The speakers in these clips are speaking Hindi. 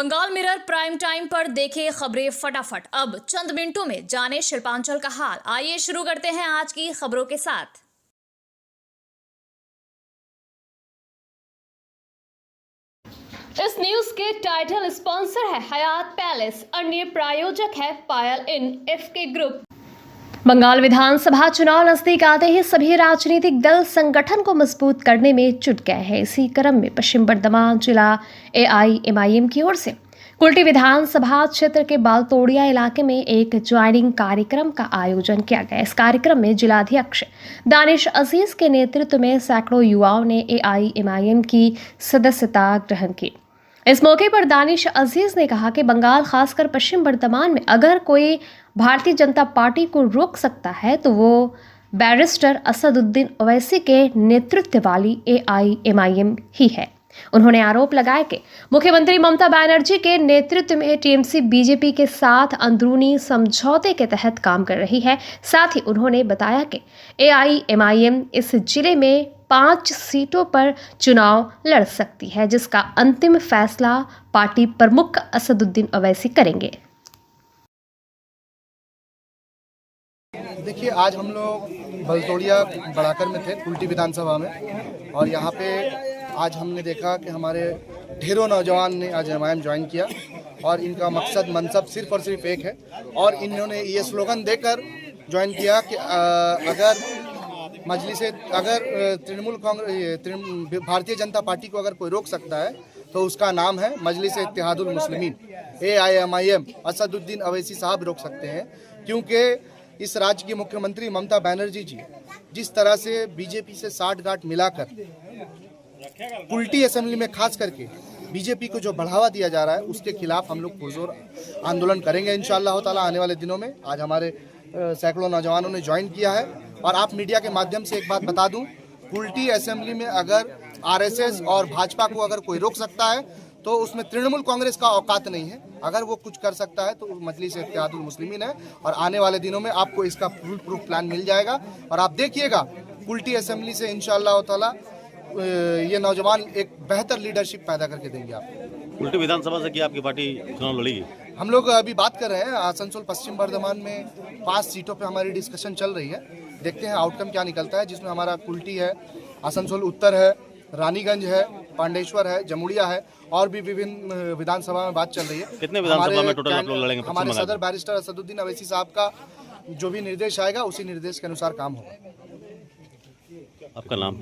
बंगाल मिरर प्राइम टाइम पर देखे खबरें फटाफट। अब चंद मिनटों में जाने शिल्पांचल का हाल। आइए शुरू करते हैं आज की खबरों के साथ। इस न्यूज के टाइटल स्पॉन्सर है हयात पैलेस, अन्य प्रायोजक है पायल इन एफके ग्रुप। बंगाल विधानसभा चुनाव नजदीक आते ही सभी राजनीतिक दल संगठन को मजबूत करने में जुट गए हैं। इसी क्रम में पश्चिम बर्धमान जिला AIMIM की ओर से कुल्टी विधानसभा क्षेत्र के बालतोड़िया इलाके में एक ज्वाइनिंग कार्यक्रम का आयोजन किया गया। इस कार्यक्रम में जिलाध्यक्ष दानिश अजीज के नेतृत्व में सैकड़ों युवाओं ने AIMIM की सदस्यता ग्रहण की। इस मौके पर दानिश अजीज ने कहा कि बंगाल खासकर पश्चिम बर्धमान में अगर कोई भारतीय जनता पार्टी को रोक सकता है तो वो बैरिस्टर असदुद्दीन ओवैसी के नेतृत्व वाली AIMIM ही है। उन्होंने आरोप लगाया कि मुख्यमंत्री ममता बनर्जी के नेतृत्व में TMC BJP के साथ अंदरूनी समझौते के तहत काम कर रही है। साथ ही उन्होंने बताया कि AIMIM इस जिले में 5 सीटों पर चुनाव लड़ सकती है, जिसका अंतिम फैसला पार्टी प्रमुख असदुद्दीन ओवैसी करेंगे। देखिए, आज हम लोग बलतोड़िया बड़ाकर में थे, कुल्टी विधानसभा में, और यहाँ पे आज हमने देखा कि हमारे ढेरों नौजवान ने आज AIMIM ज्वाइन किया और इनका मकसद मनसब सिर्फ और सिर्फ एक है। और इन्होंने ये स्लोगन देकर ज्वाइन किया कि अगर तृणमूल कांग्रेस भारतीय जनता पार्टी को अगर कोई रोक सकता है तो उसका नाम है मजलिस इत्तेहादुल मुस्लिमीन। AIMIM असदुद्दीन ओवैसी साहब रोक सकते हैं, क्योंकि इस राज्य की मुख्यमंत्री ममता बनर्जी जी जिस तरह से BJP से साठगांठ मिलाकर कुल्टी असेंबली में खास करके BJP को जो बढ़ावा दिया जा रहा है उसके खिलाफ हम लोग पुरजोर आंदोलन करेंगे इंशाअल्लाह ताला आने वाले दिनों में। आज हमारे सैकड़ों नौजवानों ने ज्वाइन किया है। और आप मीडिया के माध्यम से एक बात बता दूं, कुल्टी असेंबली में अगर RSS और भाजपा को अगर कोई रोक सकता है तो उसमें तृणमूल कांग्रेस का औकात नहीं है। अगर वो कुछ कर सकता है तो मजलिस इत्तेहादुल मुस्लिमीन है। और आने वाले दिनों में आपको इसका फुल प्रूफ प्लान मिल जाएगा और आप देखिएगा कुल्टी असेंबली से इंशाअल्लाह ताला ये नौजवान एक बेहतर लीडरशिप पैदा करके देंगे। आपको कुल्टी विधानसभा से क्या आपकी पार्टी चुनाव लड़ेगी? हम लोग अभी बात कर रहे हैं आसनसोल पश्चिम बर्धमान में 5 सीटों पे हमारी डिस्कशन चल रही है। देखते हैं आउटकम क्या निकलता है, जिसमें हमारा कुल्टी है, आसनसोल उत्तर है, रानीगंज है, पांडेश्वर है, जमुड़िया है और भी विभिन्न विधानसभा में बात चल रही है। कितने विधानसभा में टोटल आप लोग लड़ेंगे? हमारे सदर बैरिस्टर असदुद्दीन ओवैसी साहब का जो भी निर्देश आएगा उसी निर्देश के अनुसार काम होगा। आपका नाम?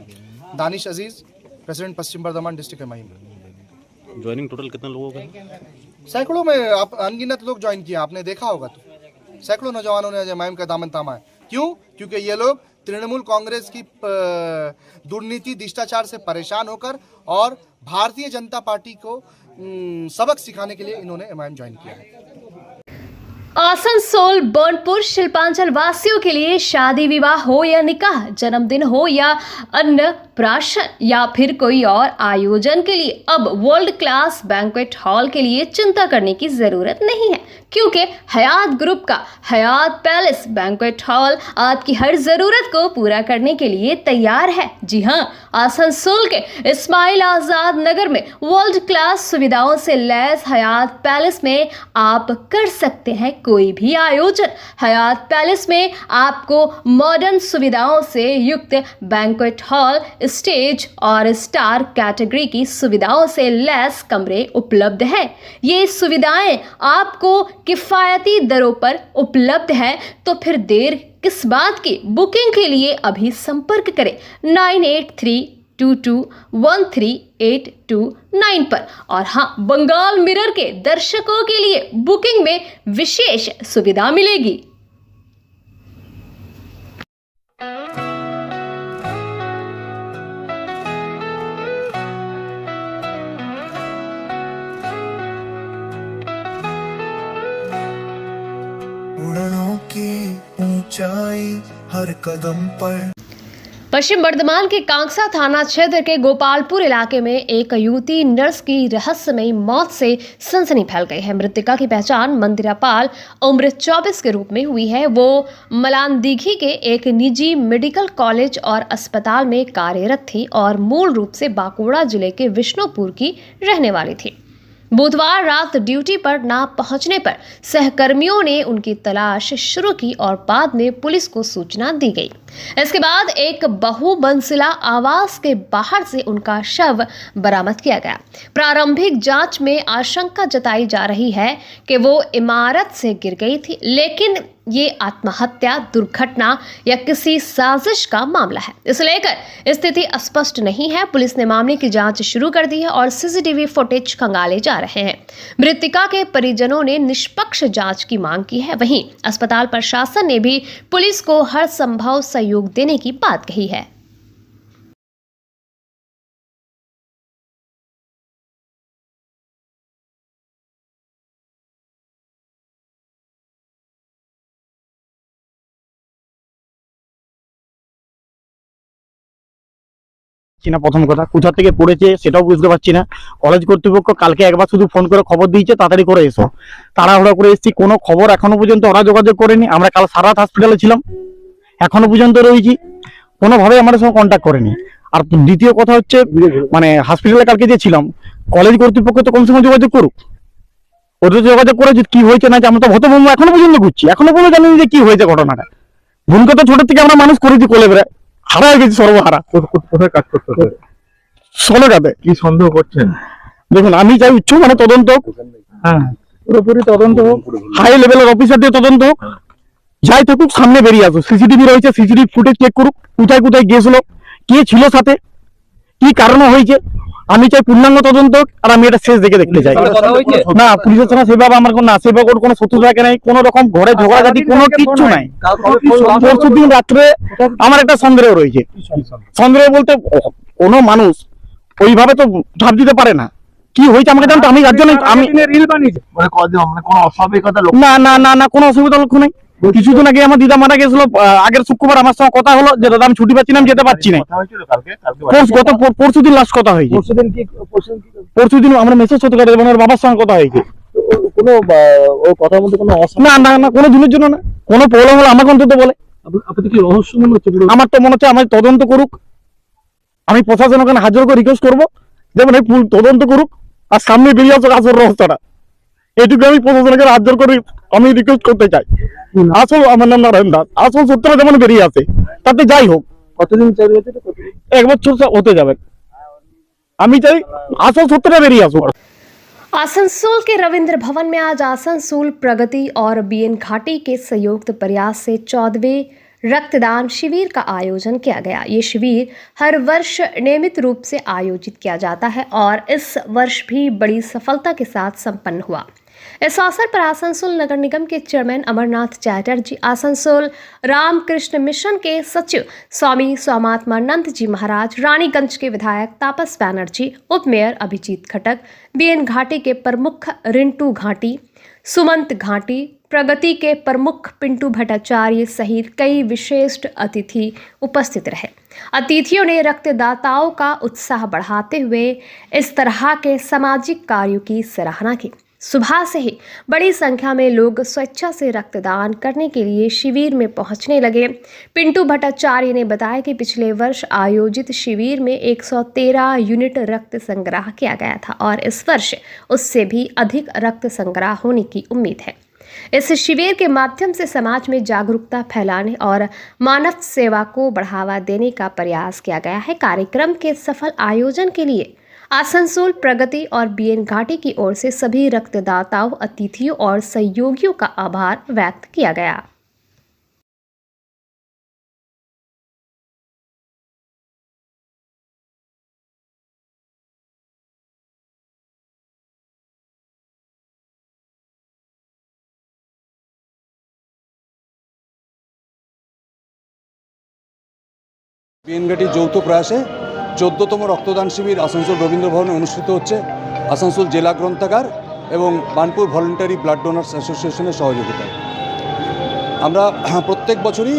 Danish Aziz, president Paschim Bardhaman district AIMIM। Joining total कितने लोगों का? सैकड़ों में, आप अनगिनत लोग ज्वाइन किया, आपने देखा होगा तो सैकड़ों नौजवानों ने AIMIM का दामन थामा है। क्यों? क्योंकि ये लोग तृणमूल कांग्रेस की दुर्नीति शिष्टाचार से परेशान होकर और भारतीय जनता पार्टी को सबक सिखाने के लिए इन्होंने AIMIM ज्वाइन किया है। आसनसोल बर्नपुर शिल्पांचल वासियों के लिए शादी विवाह हो या निकाह, जन्मदिन हो या अन्नप्राशन या फिर कोई और आयोजन के लिए अब वर्ल्ड क्लास बैंक्वेट हॉल के लिए चिंता करने की जरूरत नहीं है, क्योंकि हयात ग्रुप का हयात पैलेस बैंक्वेट हॉल आपकी हर जरूरत को पूरा करने के लिए तैयार है। जी हाँ, आसनसोल के इस्माइल आजाद नगर में वर्ल्ड क्लास सुविधाओं से लैस हयात पैलेस में आप कर सकते हैं कोई भी आयोजन। हयात पैलेस में आपको मॉडर्न सुविधाओं से युक्त बैंक्वेट हॉल, स्टेज और स्टार कैटेगरी की सुविधाओं से लैस कमरे उपलब्ध है। ये सुविधाएं आपको किफायती दरों पर उपलब्ध है, तो फिर देर किस बात की? बुकिंग के लिए अभी संपर्क करें 9832213829 पर। और हाँ, बंगाल मिरर के दर्शकों के लिए बुकिंग में विशेष सुविधा मिलेगी। उड़नों की ऊंचाई हर कदम पर। पश्चिम बर्धमान के कांगसा थाना क्षेत्र के गोपालपुर इलाके में एक युवती नर्स की रहस्यमयी मौत से सनसनी फैल गई है। मृतका की पहचान मंदिरा पाल उम्र 24 के रूप में हुई है। वो मलानदीघी के एक निजी मेडिकल कॉलेज और अस्पताल में कार्यरत थी और मूल रूप से बांकुड़ा जिले के विष्णुपुर की रहने वाली थी। बुधवार रात ड्यूटी पर ना पहुंचने पर सहकर्मियों ने उनकी तलाश शुरू की और बाद में पुलिस को सूचना दी गई। इसके बाद एक बहुमंजिला आवास के बाहर से उनका शव बरामद किया गया। प्रारंभिक जांच में आशंका जताई जा रही है कि वो इमारत से गिर गई थी, लेकिन ये आत्महत्या, दुर्घटना या किसी साजिश का मामला है। इसे लेकर स्थिति स्पष्ट नहीं है। पुलिस ने मामले की जांच शुरू कर दी है और सीसीटीवी फुटेज खंगाले जा रहे हैं। मृतका के परिजनों ने निष्पक्ष जांच की मांग की है। वहीं अस्पताल प्रशासन ने भी पुलिस को हर संभव सहयोग देने की बात कही है। না প্রথম কথা কোথা থেকে পড়েছে সেটাও বুঝতে পারছি না। কলেজ কর্তৃপক্ষ কালকে একবার শুধু ফোন করে খবর দিয়েছে তাড়াতাড়ি করে এসো, তাড়াহুড়া করে এসেছি, কোনো খবর এখনো পর্যন্ত ওরা যোগাযোগ করেনি। আমরা কাল সারা রাত হসপিটালে ছিলাম, এখনো পর্যন্ত রয়েছি, কোনোভাবে আমাদের সঙ্গে কন্ট্যাক্ট করেনি। আর দ্বিতীয় কথা হচ্ছে মানে হসপিটালে কালকে যে ছিলাম, কলেজ কর্তৃপক্ষ তো কম সময় যোগাযোগ করুক, ওদের যোগাযোগ করে যে কি হয়েছে না, আমরা তো হতভম্ব এখনো পর্যন্ত ঘুরছি, এখনো পর্যন্ত জানি যে কি হয়েছে ঘটনাটা। ভূমিকা তো ছোট থেকে আমরা মানুষ করেছি কোলে বেড়ায়, হারাই গেছি সর্বহারা। কোথায় কাজ করতে হবে? সোনাগাতে। কি সন্দেহ করছেন? দেখুন আমি চাই উচ্চ মানে তদন্ত হোক, হ্যাঁ পুরোপুরি তদন্ত হোক, হাই লেভেলের অফিসার দিয়ে তদন্ত হোক, যাই থাকুক সামনে বেরিয়ে আসুক। সিসিটিভি রয়েছে, সিসিটিভি ফুটেজ চেক করুক, কোথায় কোথায় গিয়েছিল, কে ছিল সাথে, কি কারণে হয়েছে। আমি চাই পূর্ণাঙ্গ তদন্ত হোক, আর আমি এটা শেষ দেখে দেখতে চাই। না পুলিশের সঙ্গে সেভাবে আমার কোনো সেভাবে কোনো শত্রুতা নাই, কোনো রকম ঘরে ঝগড়াঝাটি কোনো কিচ্ছু নাই। পরশু দিন রাত্রে আমার একটা সন্দেহ রয়েছে। সন্দেহ বলতে কোনো মানুষ ওইভাবে তো ঝাঁপ দিতে পারে না। কি হয়েছে আমাকে জানতো, আমি যার জন্য আমি কোনো অস্বাভাবিকতা না না না না কোনো অসুবিধা লক্ষ্য নেই। কিছুদিন আগে আমার দিদা মারা গেছিল, আগের শুক্রবার আমার সঙ্গে কথা হলো যে দাদা আমি ছুটি পাচ্ছি না, আমি যেতে পারছি না। পরশুদিন লাস্ট কথা হয়েছে। পরশুদিন আমরা মেসেজ করতে পারি এবং ওর বাবার সঙ্গে কথা হয়েছে। কোনো কথার মধ্যে কোনো না না না কোনো দিনের জন্য না, কোনো প্রবলেম হলে আমাকে অন্তত বলে। আপনি কি রহস্য মনে হচ্ছে? আমার তো মনে হচ্ছে আমার তদন্ত করুক, আমি প্রশাসন ওখানে হাজির করে রিকোয়েস্ট করবো যেমন এই তদন্ত করুক আর সামনে বেরিয়ে আসুক আসল রহস্যটা। এটুকু আমি প্রশাসনকে হাজির করে আমি রিকোয়েস্ট করতে চাই। আসল আমার নাম নারায়ণ দাস, আসল সত্যটা যেমন বেরিয়ে আসে, তাতে যাই হোক। কতদিন চাই? 1 বছর হতে যাবে। আমি চাই আসল সত্যটা বেরিয়ে আসুক। आसनसोल के रविंद्र भवन में आज आसनसोल प्रगति और बीएन घाटी के संयुक्त प्रयास से 14वें रक्तदान शिविर का आयोजन किया गया। ये शिविर हर वर्ष नियमित रूप से आयोजित किया जाता है और इस वर्ष भी बड़ी सफलता के साथ संपन्न हुआ। इस अवसर पर आसनसोल नगर निगम के चेयरमैन अमरनाथ चैटर्जी, आसनसोल रामकृष्ण मिशन के सचिव स्वामी स्वामात्मानंद जी महाराज, रानीगंज के विधायक तापस बैनर्जी, उप मेयर अभिजीत खटक, बीएन घाटी के प्रमुख रिंटू घाटी, सुमंत घाटी, प्रगति के प्रमुख पिंटू भट्टाचार्य सहित कई विशिष्ट अतिथि उपस्थित रहे। अतिथियों ने रक्तदाताओं का उत्साह बढ़ाते हुए इस तरह के सामाजिक कार्यों की सराहना की। सुबह से ही बड़ी संख्या में लोग स्वेच्छा से रक्तदान करने के लिए शिविर में पहुंचने लगे। पिंटू भट्टाचार्य ने बताया कि पिछले वर्ष आयोजित शिविर में 113 यूनिट रक्त संग्रह किया गया था और इस वर्ष उससे भी अधिक रक्त संग्रह होने की उम्मीद है। इस शिविर के माध्यम से समाज में जागरूकता फैलाने और मानव सेवा को बढ़ावा देने का प्रयास किया गया है। कार्यक्रम के सफल आयोजन के लिए आसनसोल प्रगति और बीएन घाटी की ओर से सभी रक्तदाताओं, अतिथियों और सहयोगियों का आभार व्यक्त किया गया। बीएन घाटी যৌথ প্রয়াসে 14তম রক্তদান শিবির আসানসোল রবীন্দ্র ভবনে অনুষ্ঠিত হচ্ছে। আসানসোল জেলা গ্রন্থাগার এবং বানপুর ভলেন্টারি ব্লাড ডোনার্স অ্যাসোসিয়েশনের সহযোগিতায় আমরা প্রত্যেক বছরই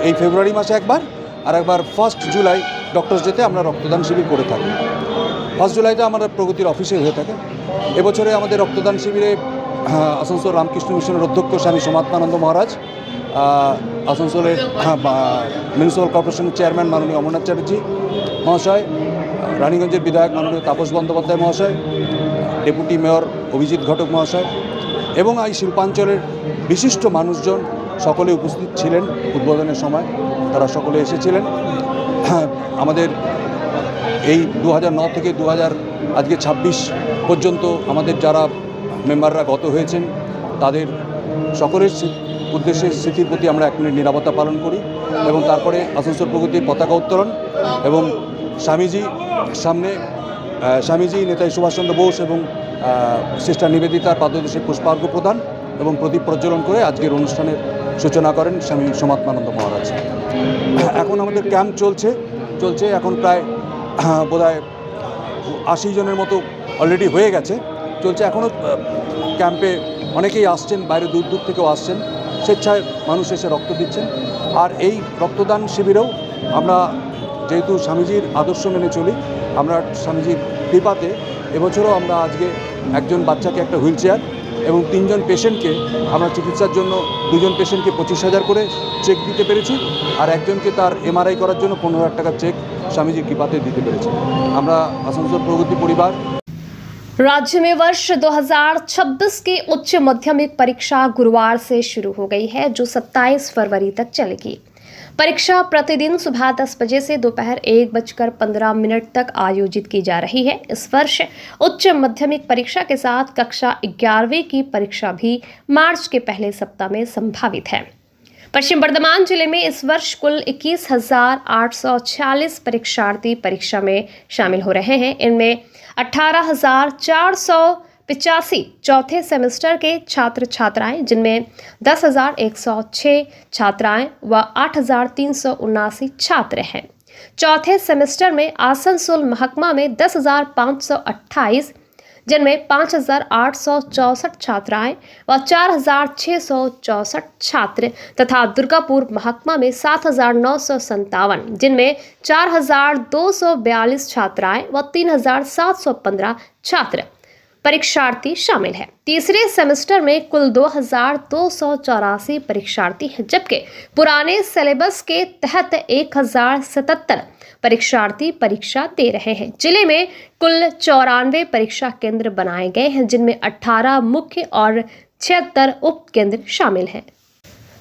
এই ফেব্রুয়ারি মাসে একবার আর একবার 1 জুলাই ডক্টরস ডেতে আমরা রক্তদান শিবির করে থাকি। 1 জুলাইতে আমাদের প্রগতির অফিসে হয়ে থাকে। এবছরে আমাদের রক্তদান শিবিরে আসানসোল রামকৃষ্ণ মিশনের অধ্যক্ষ স্বামী সোমাত্মানন্দ মহারাজ, আসানসোলের মিউনিসিপ্যাল কর্পোরেশনের চেয়ারম্যান মাননীয় অমরনাথ চ্যাটার্জি মহাশয়, রানীগঞ্জের বিধায়ক মাননীয় তাপস বন্দ্যোপাধ্যায় মহাশয়, ডেপুটি মেয়র অভিজিৎ ঘটক মহাশয় এবং এই শিল্পাঞ্চলের বিশিষ্ট মানুষজন সকলে উপস্থিত ছিলেন উদ্বোধনের সময়। তারা সকলে এসেছিলেন। আমাদের এই 2009 থেকে আজকে 26 পর্যন্ত আমাদের যারা মেম্বাররা গত হয়েছেন তাদের সকলের উদ্দেশ্যে স্মৃতির প্রতি আমরা 1 মিনিট নীরবতা পালন করি এবং তারপরে আসানসোল প্রগতির পতাকা উত্তোলন এবং স্বামীজি নেতাজি সুভাষচন্দ্র বোস এবং সিস্টার নিবেদিতার পাদদেশে পুষ্পার্ঘ প্রদান এবং প্রদীপ প্রজ্বলন করে আজকের অনুষ্ঠানের সূচনা করেন স্বামী সমাত্মানন্দ মহারাজ। এখন আমাদের ক্যাম্প চলছে এখন প্রায় বোধহয় 80 জনের মতো অলরেডি হয়ে গেছে, চলছে এখনও ক্যাম্পে অনেকেই আসছেন, বাইরে দূর দূর থেকেও আসছেন, স্বেচ্ছায় মানুষ এসে রক্ত দিচ্ছেন। আর এই রক্তদান শিবিরেও আমরা যেহেতু স্বামীজির আদর্শ মেনে চলি, আমরা স্বামীজির কৃপাতে এবছরও আমরা আজকে একজন বাচ্চাকে একটা হুইল চেয়ার এবং 3 জন পেশেন্টকে আমরা চিকিৎসার জন্য 2 জন পেশেন্টকে 25,000 করে চেক দিতে পেরেছি আর একজনকে তার MRI করার জন্য 15,000 টাকার চেক স্বামীজির কৃপাতে দিতে পেরেছি। আমরা আসানসোল প্রগতি परिवार। राज्य में वर्ष 2026 की उच्च माध्यमिक परीक्षा गुरुवार से शुरू हो गई है, जो 27 फरवरी तक चलेगी। परीक्षा प्रतिदिन सुबह 10 बजे से दोपहर 1:15 तक आयोजित की जा रही है। इस वर्ष उच्च माध्यमिक परीक्षा के साथ कक्षा 11वीं की परीक्षा भी मार्च के पहले सप्ताह में संभावित है। पश्चिम बर्धमान जिले में इस वर्ष कुल 21,846 परीक्षार्थी परीक्षा में शामिल हो रहे हैं। इनमें 18,485 चौथे सेमेस्टर के छात्र छात्राएं, जिनमें 10,106 छात्राएं व 8,379 छात्र हैं। चौथे सेमेस्टर में आसनसोल महकमा में 10,528, जिनमें 5,864 छात्राएं व 4,664 छात्र तथा दुर्गापुर महकमा में 7,957, जिनमें 4,242 छात्राएं व 3,715 छात्र परीक्षार्थी शामिल हैं। तीसरे सेमेस्टर में कुल 2,284 परीक्षार्थी हैं, जबकि पुराने सिलेबस के तहत 1,077 परीक्षार्थी परीक्षा दे रहे हैं। जिले में कुल 94 परीक्षा केंद्र बनाए गए हैं, जिनमें 18 मुख्य और 76 उप केंद्र शामिल हैं।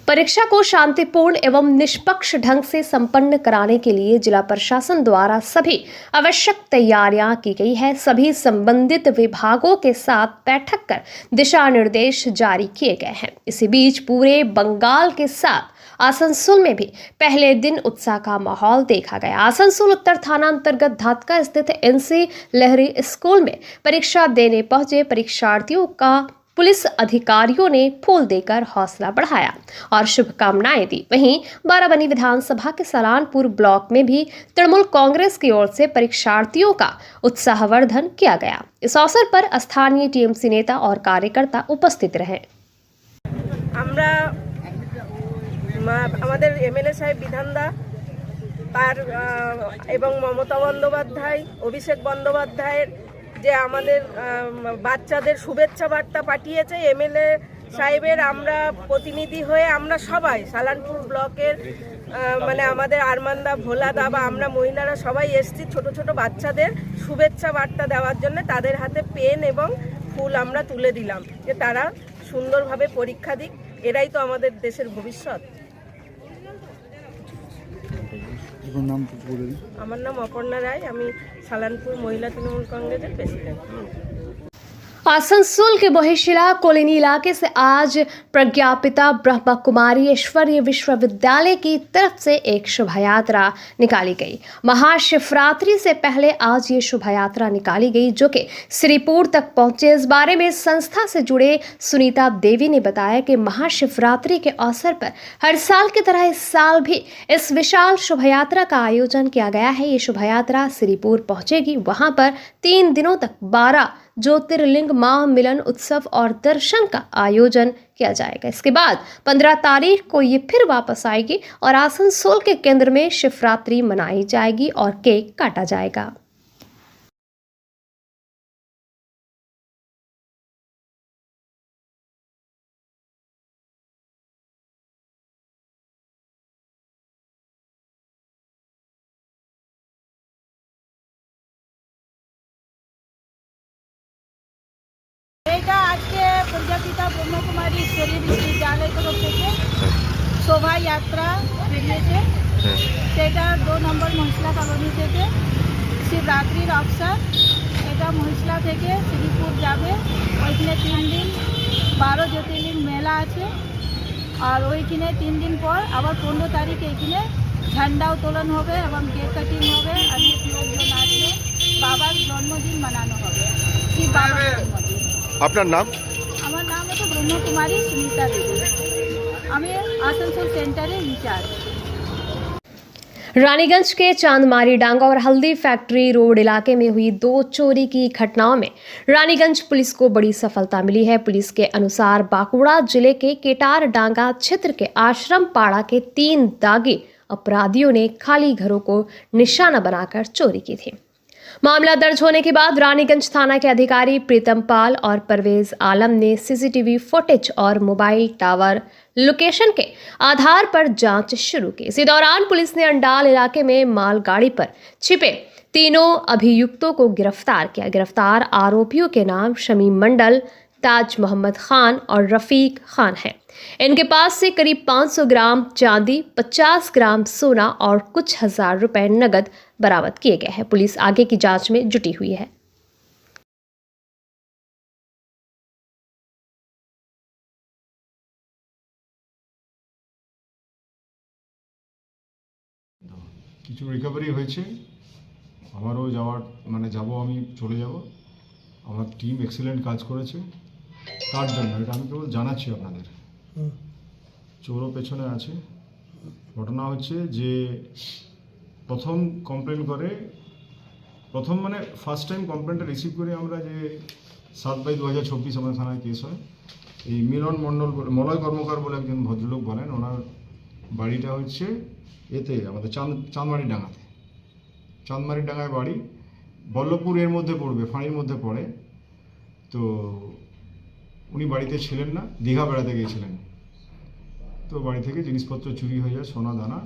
परीक्षा को शांतिपूर्ण एवं निष्पक्ष ढंग से संपन्न कराने के लिए जिला प्रशासन द्वारा सभी आवश्यक तैयारियां की गई है। सभी संबंधित विभागों के साथ बैठक कर दिशा निर्देश जारी किए गए हैं। इसी बीच पूरे बंगाल के साथ आसनसोल में भी पहले दिन उत्साह का माहौल देखा गया। आसनसोल उत्तर थाना अंतर्गत धातका स्थित NC लहरी स्कूल में परीक्षा देने पहुंचे परीक्षार्थियों का पुलिस अधिकारियों ने फूल देकर हौसला बढ़ाया और शुभकामनाएं दी। वहीं बाराबनी विधानसभा के सलानपुर ब्लॉक में भी तृणमूल कांग्रेस की ओर से परीक्षार्थियों का उत्साहवर्धन किया गया। इस अवसर पर स्थानीय TMC नेता और कार्यकर्ता उपस्थित रहे। আমাদের MLA সাহেব বিধানদা তার এবং মমতা বন্দ্যোপাধ্যায়, অভিষেক বন্দ্যোপাধ্যায়ের যে আমাদের বাচ্চাদের শুভেচ্ছা বার্তা পাঠিয়েছে, MLA সাহেবের আমরা প্রতিনিধি হয়ে আমরা সবাই সালানপুর ব্লকের মানে আমাদের আরমানদা, ভোলাদা বা আমরা মহিলারা সবাই এসেছি ছোট ছোট বাচ্চাদের শুভেচ্ছা বার্তা দেওয়ার জন্য। তাদের হাতে পেন এবং ফুল আমরা তুলে দিলাম যে তারা সুন্দরভাবে পরীক্ষা দিক, এরাই তো আমাদের দেশের ভবিষ্যৎ। আমার নাম অপর্ণা রায়, আমি সালানপুর মহিলা তৃণমূল কংগ্রেসের প্রেসিডেন্ট। आसनसोल के बहिशिला कॉलोनी इलाके से आज प्रज्ञापिता ब्रह्मा कुमारी ऐश्वर्य विश्वविद्यालय की तरफ से एक शोभा यात्रा निकाली गई। महाशिवरात्रि से पहले आज ये शोभा यात्रा निकाली गई, जो कि श्रीपुर तक पहुंचे। इस बारे में संस्था से जुड़े सुनीता देवी ने बताया कि महाशिवरात्रि के अवसर पर हर साल की तरह इस साल भी इस विशाल शोभा यात्रा का आयोजन किया गया है। ये शोभा यात्रा श्रीपुर पहुंचेगी। वहां पर 3 दिनों तक 12 ज्योतिर्लिंग महामिलन उत्सव और दर्शन का आयोजन किया जाएगा। इसके बाद 15 तारीख को ये फिर वापस आएगी और आसनसोल के केंद्र में शिवरात्रि मनाई जाएगी और केक काटा जाएगा। জাতিপিতা ব্রহ্মকুমারী ঈশ্বরী বিশ্ববিদ্যালয় তরফ থেকে শোভাযাত্রা বেরিয়েছে, সেটা 2 নম্বর মহিলা কলোনি থেকে শিবরাত্রির অবসর। এটা মহিলা থেকে শ্রীপুর যাবে, ওইখানে 3 দিন 12 জ্যোতির্লিঙ্গ মেলা আছে। আর ওইখানে 3 দিন পর আবার 15 তারিখ এইখানে ঝান্ডা উত্তোলন হবে এবং কেক কাটিং হবে, অনেক লোকজন আসবে, বাবার জন্মদিন মানানো হবে, শিব বাবার জন্মদিন। আপনার নাম? আমার নাম হচ্ছে ব্রহ্মকুমারী সুমিতা দেবী, আমি आसनसोल सेंटर इंचार्ज। रानीगंज के चांदमारी डांगा और हल्दी फैक्ट्री रोड इलाके में हुई 2 चोरी की घटनाओं में रानीगंज पुलिस को बड़ी सफलता मिली है। पुलिस के अनुसार बांकुड़ा जिले के केटार डांगा क्षेत्र के आश्रम पाड़ा के 3 दागी अपराधियों ने खाली घरों को निशाना बनाकर चोरी की थी। मामला दर्ज होने के बाद रानीगंज थाना के अधिकारी प्रीतम पाल और परवेज आलम ने सीसीटीवी फुटेज और मोबाइल टावर लोकेशन के आधार पर जांच शुरू की। इसी दौरान पुलिस ने अंडाल इलाके में मालगाड़ी पर छिपे 3 अभियुक्तों को गिरफ्तार किया। गिरफ्तार आरोपियों के नाम शमीम मंडल, ताज मोहम्मद खान और रफीक खान हैं। इनके पास से करीब 500 ग्राम चांदी, 50 ग्राम सोना और कुछ हजार रुपए नगद बरामद किए गए हैं। पुलिस आगे की जांच में जुटी हुई है। কিছু রিকভারি হয়েছে, আমারও যাওয়ার যাব, আমি চলে যাব। আমার টিম এক্সেলেন্ট কাজ করেছে, তার জন্য এটা আমি কেবল জানাচ্ছি আপনাদের। চোরও পেছনে আছে। ঘটনা হচ্ছে যে প্রথম কমপ্লেন করে, ফার্স্ট টাইম কমপ্লেনটা রিসিভ করে আমরা যে 7/2024 আমার থানায় কেস হয়। এই মিলন মণ্ডল, মলয় কর্মকার বলে একজন ভদ্রলোক বলেন, ওনার বাড়িটা হচ্ছে এতে আমাদের চাঁদমারি ডাঙ্গাতে। চাঁদমারি ডাঙ্গায় বাড়ি, বল্লভপুর এর মধ্যে পড়বে, ফাঁড়ির মধ্যে পড়ে। তো উনি বাড়িতে ছিলেন না, দীঘা বেড়াতে গিয়েছিলেন। তো বাড়ি থেকে জিনিসপত্র চুরি হয়ে যায়, সোনা দানা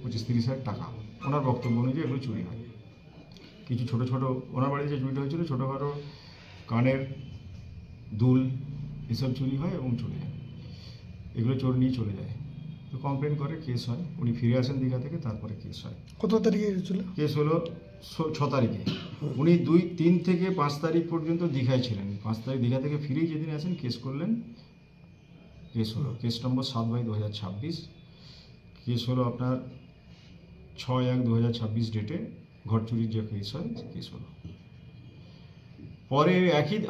25-30 হাজার টাকা। ওনার বক্তব্য অনুযায়ী এগুলো চুরি হয়। কিছু ছোটো ছোটো ওনার বাড়িতে যে চুরিটা হয়েছিল, ছোটোখাটো কানের দুল এসব চুরি হয় এবং চলে যায়। এগুলো চোর নিয়ে চলে যায়। তো কমপ্লেন করে, কেস হয়। উনি ফিরে আসেন দীঘা থেকে, তারপরে কেস হয়। কত তারিখে হয়েছিল? কেস হলো 6 তারিখে। উনি 3 থেকে 5 তারিখ পর্যন্ত দীঘায় ছিলেন। 5 তারিখ দীঘা থেকে ফিরেই যেদিন আসেন কেস করলেন। কেস হলো কেস নম্বর 7/2026। কেস হলো আপনার 6/1/2026 ডেটে ঘর চুরির যে কেস হয়, কেস হলো। পরে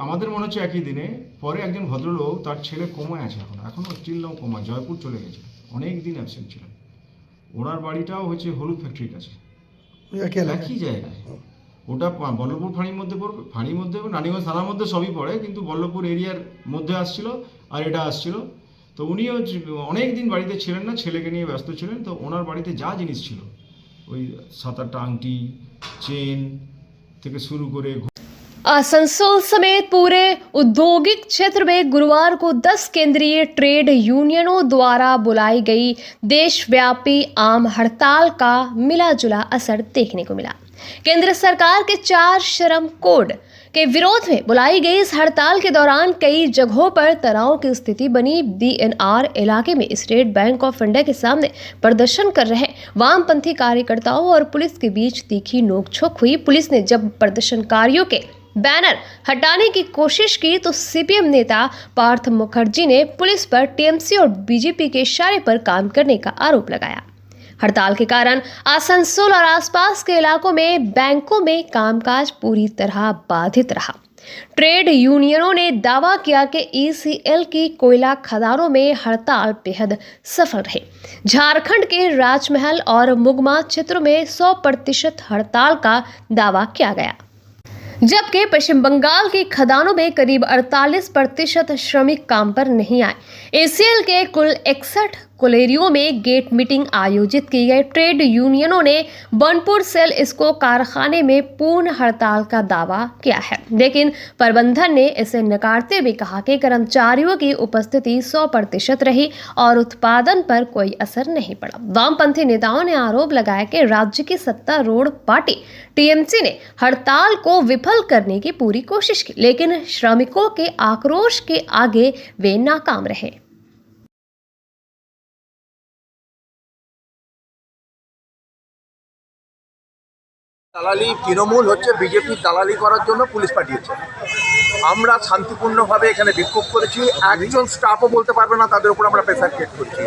আমাদের মনে হচ্ছে একই দিনে পরে একজন ভদ্রলোক, তার ছেলে কোমায় আছে, এখনও স্টিল নাও কোমা, জয়পুর চলে গেছে, অনেক দিন অ্যাবসেন্ট ছিলেন। ওনার বাড়িটাও হচ্ছে হলুদ ফ্যাক্টরির কাছে, একই জায়গায়। ওটা বল্লভপুর ফাঁড়ির মধ্যে পড়বে, ফাঁড়ির মধ্যে রানীগঞ্জ থানার মধ্যে সবই পড়ে, কিন্তু বল্লভপুর এরিয়ার মধ্যে আসছিল আর এটা আসছিল। তো উনিও অনেক দিন বাড়িতে ছিলেন না, ছেলেকে নিয়ে ব্যস্ত ছিলেন। তো ওনার বাড়িতে যা জিনিস ছিল, ওই 7-8টা आंगटी, चेन থেকে শুরু করে। आसनसोल समेत पूरे औद्योगिक क्षेत्र में गुरुवार को 10 केंद्रीय ट्रेड यूनियनों द्वारा बुलाई गई देशव्यापी आम हड़ताल का मिला जुला असर देखने को मिला। केंद्र सरकार के 4 श्रम कोड के विरोध में बुलाई गई इस हड़ताल के दौरान कई जगहों पर तनाव की स्थिति बनी। DNR इलाके में स्टेट बैंक ऑफ इंडिया के सामने प्रदर्शन कर रहे वामपंथी कार्यकर्ताओं और पुलिस के बीच तीखी नोकझोंक हुई। पुलिस ने जब प्रदर्शनकारियों के बैनर हटाने की कोशिश की तो CPM नेता पार्थ मुखर्जी ने पुलिस पर TMC और BJP के इशारे पर काम करने का आरोप लगाया। हड़ताल के कारण आसनसोल और आसपास के इलाकों में बैंकों में कामकाज पूरी तरह बाधित रहा। ट्रेड यूनियनों ने दावा किया कि ECL की कोयला खदानों में हड़ताल बेहद सफल रहे। झारखंड के राजमहल और मुगमा क्षेत्रों में 100% हड़ताल का दावा किया गया, जबकि पश्चिम बंगाल की खदानों में करीब 48% श्रमिक काम पर नहीं आए। ACL के कुल 61 कुलेरियो में गेट मीटिंग आयोजित की गई। ट्रेड यूनियनों ने बनपुर सेल इसको कारखाने में पूर्ण हड़ताल का दावा किया है, लेकिन प्रबंधन ने इसे नकारते हुए कहा कि कर्मचारियों की उपस्थिति 100% रही और उत्पादन पर कोई असर नहीं पड़ा। वामपंथी नेताओं ने आरोप लगाया कि राज्य की सत्तारूढ़ पार्टी टीएमसी ने हड़ताल को विफल करने की पूरी कोशिश की, लेकिन श्रमिकों के आक्रोश के आगे वे नाकाम रहे। দালালি তৃণমূল হচ্ছে বিজেপি দালালি করার জন্য পুলিশ পাঠিয়েছে। আমরা শান্তিপূর্ণভাবে এখানে বিক্ষোভ করেছি, একজন স্টাফও বলতে পারবে না তাদের উপর আমরা প্রেসার ক্রিয়েট করেছি।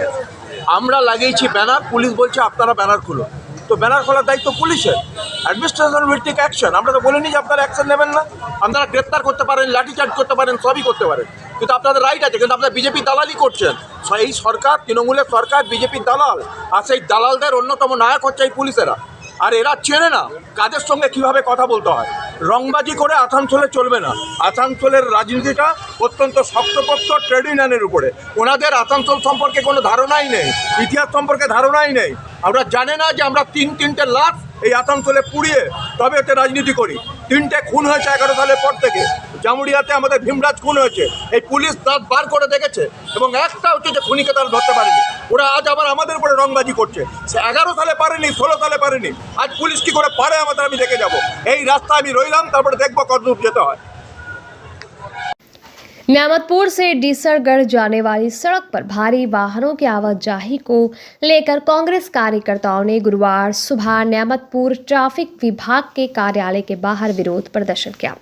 আমরা লাগিয়েছি ব্যানার, পুলিশ বলছে আপনারা ব্যানার খুলো, তো ব্যানার খোলার দায়িত্ব পুলিশের। Administration will take action. আমরা তো বলিনি যে আপনারা অ্যাকশন নেবেন না, আপনারা গ্রেপ্তার করতে পারেন, লাঠিচার্জ করতে পারেন, সবই করতে পারেন, কিন্তু আপনাদের রাইট আছে। কিন্তু আপনারা বিজেপি দালালি করছেন। এই সরকার তৃণমূলের সরকার বিজেপি দালাল, আর সেই দালালদের অন্যতম নায়ক হচ্ছে এই পুলিশেরা। আর এরা চেনে না কাদের সঙ্গে কিভাবে কথা বলতে হয়। রংবাজি করে আসানসোলে চলবে না। আসানসোলের রাজনীতিটা অত্যন্ত শক্তপোক্ত ট্রেড ইউনিয়নের উপরে। ওনাদের আসানসোল সম্পর্কে কোনো ধারণাই নেই, ইতিহাস সম্পর্কে ধারণাই নেই। আমরা জানে না যে আমরা তিনটে লাশ এই আসানসোলে পুড়িয়ে তবে এতে রাজনীতি করি। 3টে খুন হয়েছে 11 সালের পর থেকে। জামুড়িয়াতে আমাদের ভীমরাজ খুন হয়েছে, এই পুলিশ দাঁত বার করে দেখেছে এবং একটা হচ্ছে যে খুনিকে তারা ধরতে পারেনি। ওরা আজ আবার আমাদের উপরে রংবাজি করছে। সে 11 সালে পারেনি, 16 সালে পারেনি, আজ পুলিশ কি করে পারে আমাদের আমি দেখে যাব। এই রাস্তা আমি রইলাম, তারপরে দেখবো কতদূর যেতে হয়। न्यामतपुर से डीसरगढ़ जाने वाली सड़क पर भारी वाहनों की आवाजाही को लेकर कांग्रेस कार्यकर्ताओं ने गुरुवार सुबह न्यामतपुर ट्रैफिक विभाग के कार्यालय के बाहर विरोध प्रदर्शन किया।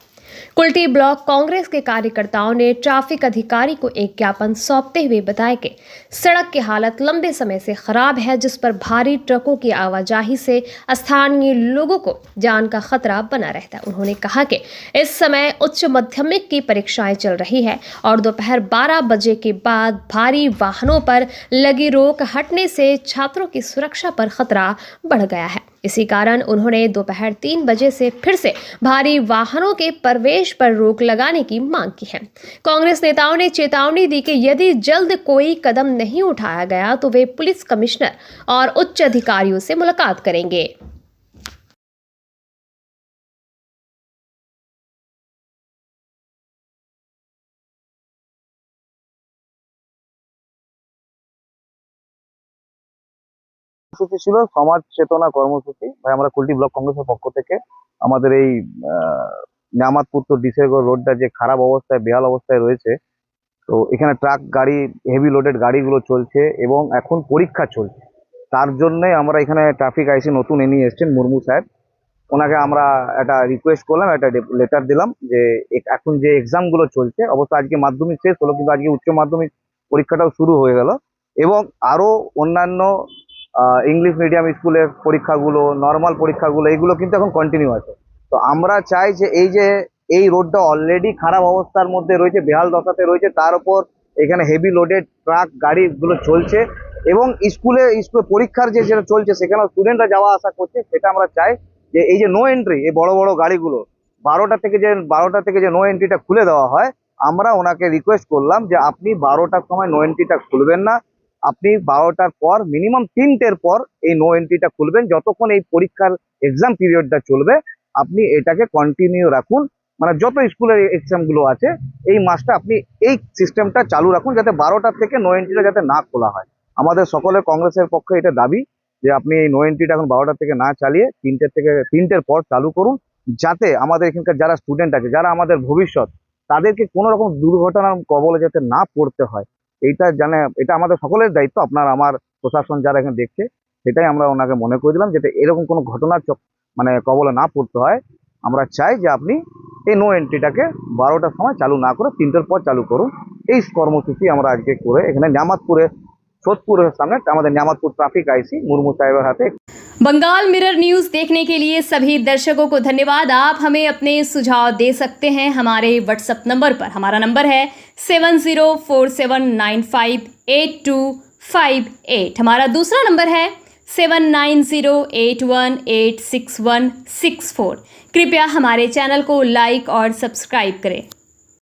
कुल्टी ब्लॉक कांग्रेस के कार्यकर्ताओं ने ट्रैफिक अधिकारी को एक ज्ञापन सौंपते हुए बताया कि सड़क की हालत लंबे समय से खराब है, जिस पर भारी ट्रकों की आवाजाही से स्थानीय लोगों को जान का खतरा बना रहता है। उन्होंने कहा कि इस समय उच्च माध्यमिक की परीक्षाएं चल रही है और दोपहर 12 बजे के बाद भारी वाहनों पर लगी रोक हटने से छात्रों की सुरक्षा पर खतरा बढ़ गया है। इसी कारण उन्होंने दोपहर 3 बजे से फिर से भारी वाहनों के प्रवेश पर रोक लगाने की मांग की है। कांग्रेस नेताओं ने चेतावनी दी कि यदि जल्द कोई कदम नहीं उठाया गया तो वे पुलिस कमिश्नर और उच्च अधिकारियों से मुलाकात करेंगे। কর্মসূচি ছিল সমাজ চেতনা কর্মসূচি। ভাই আমরা কুলটি ব্লক কংগ্রেসের পক্ষ থেকে আমাদের এই নিয়ামতপুর তো ডিসেগড় রোডটা যে খারাপ অবস্থায় বেহাল অবস্থায় রয়েছে, তো এখানে ট্রাক গাড়ি হেভি লোডেড গাড়িগুলো চলছে এবং এখন পরীক্ষা চলছে। তার জন্যই আমরা এখানে ট্রাফিক আইসি নতুন নিয়ে এসেছেন মুর্মু সাহেব, ওনাকে আমরা একটা রিকোয়েস্ট করলাম, একটা লেটার দিলাম যে এখন যে এক্সামগুলো চলছে, অবশ্য আজকে মাধ্যমিক শেষ হলো কিন্তু আজকে উচ্চ মাধ্যমিক পরীক্ষাটাও শুরু হয়ে গেল এবং আরও অন্যান্য ইংলিশ মিডিয়াম স্কুলের পরীক্ষাগুলো, নর্মাল পরীক্ষাগুলো, এগুলো কিন্তু এখন কন্টিনিউ আছে। তো আমরা চাই যে এই রোডটা অলরেডি খারাপ অবস্থার মধ্যে রয়েছে, বেহাল দশাতে রয়েছে, তার উপর এখানে হেভি লোডেড ট্রাক গাড়িগুলো চলছে এবং স্কুলে পরীক্ষার যেটা চলছে সেখানেও স্টুডেন্টরা যাওয়া আসা করছে। সেটা আমরা চাই যে এই যে নো এন্ট্রি, এই বড় বড় গাড়িগুলো 12টা থেকে যে নো এন্ট্রিটা খুলে দেওয়া হয়, আমরা ওনাকে রিকোয়েস্ট করলাম যে আপনি 12টার সময় নো এন্ট্রিটা খুলবেন না, আপনি 12টার পর মিনিমাম 3টের পর এই নো এন্ট্রিটা খুলবেন। যতক্ষণ এই পরীক্ষার এক্সাম পিরিয়ডটা চলবে আপনি এটাকে কন্টিনিউ রাখুন, মানে যত স্কুলের এক্সামগুলো আছে এই মাসটা আপনি এই সিস্টেমটা চালু রাখুন, যাতে 12টার থেকে নো এন্ট্রিটা যাতে না খোলা হয়। আমাদের সকলের কংগ্রেসের পক্ষে এটা দাবি যে আপনি এই নো এন্ট্রিটা এখন 12টার থেকে না চালিয়ে 3টের পর চালু করুন, যাতে আমাদের এখানকার যারা স্টুডেন্ট আছে, যারা আমাদের ভবিষ্যৎ, তাদেরকে কোনো রকম দুর্ঘটনার কবলে যাতে না পড়তে হয়। এটা আমাদের সকলের দায়িত্ব, আপনার আমার প্রশাসন যারা এখানে দেখছে, সেটাই আমরা ওনাকে মনে করে দিলাম যাতে এরকম কোনো ঘটনার কবলে না পড়তে হয়। আমরা চাই যে আপনি এই নো এন্ট্রিটাকে 12টার সময় চালু না করে 3টের পর চালু করুন। এই কর্মসূচি আমরা আজকে করে এখানে নিয়ামতপুরে সোদপুরের সামনে আমাদের নিয়ামতপুর ট্রাফিক আইসি মুর্মু साहिब हाथे। बंगाल मिरर न्यूज देखने के लिए सभी दर्शकों को धन्यवाद। आप हमें अपने सुझाव दे सकते हैं हमारे व्हाट्सएप नंबर पर। हमारा नंबर है 7047958258। हमारा दूसरा नंबर है 7908186164। कृपया हमारे चैनल को लाइक और सब्सक्राइब करें।